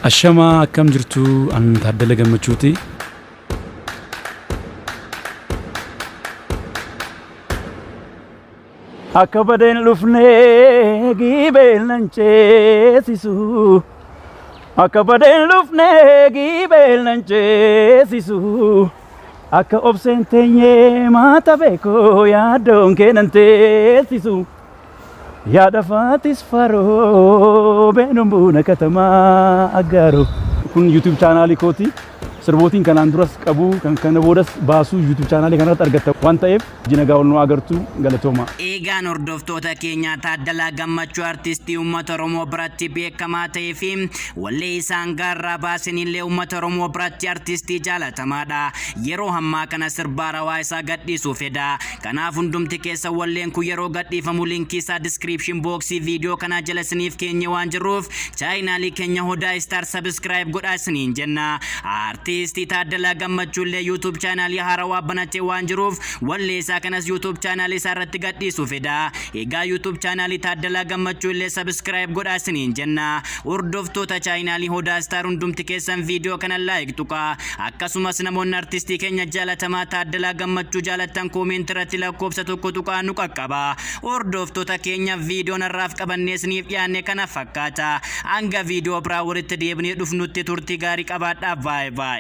Ashama akkam jirtu an Taaddala Gammachuuti. Akka badeen dhufnee giibeen nan ceesisu. Akka badeen dhufnee giibeen nan ceesisu. Akka obseen teenyee maata beekoo yaaddoon keenan teessisu. Yaada faatis faroo beenuun buuna katamaa aggaaroo. Kun YouTube chaanaalii kooti. Sirboottiin kanaan duras qabu kan kana boodas baasuu YouTube chaanaalii kanarratti argatta waan ta'eef jinagaa ol nu agartu galatooma. Eegaan hordoftoota keenya Taaddalaa Gammachuu artistii uummata Oromoo biratti beekamaa ta'ee fi wallee isaan gaarraa baasanillee uummata Oromoo biratti artistii jaalatamaadha. Yeroo hammaa kana sirba rawaa isaa gadhiisuu fedha. Kanaaf hundumti keessa walleen kun yeroo gadhiifamu linkii isaa description boxii viidiyoo kana jala isiniif keenya waan jiruuf chaanaalii keenya Odaa Star subscribe godhaa isiniin jenna. Artistii Taaddalaa Gammachuullee YouTube chaanaalii haarawaa banatee waan jiruuf wallee isaa kanas YouTube chaanaalii isaa irratti gadhiisuu fedha. Egaa YouTube chaanaalii Taaddalaa Gammachuullee subscribe godhaa isiniin jenna. Hordoftoota chaanaalii Odaa Star hundumti keessan viidiyoo kana like tuqa. Akkasumas namoonni artistii keenya jaalatamaa Taaddalaa Gammachuu jaalatan comment irratti lakkoofsa tokko tuqaa nu qaqqaba. Hordoftoota keenya viidiyoon irraaf qabannee isiniif dhiyaanne kana fakkaata. Hanga viidiyoo biraa walitti deebinee dhufnutti turtii gaarii qabaadhaa. Bye bye.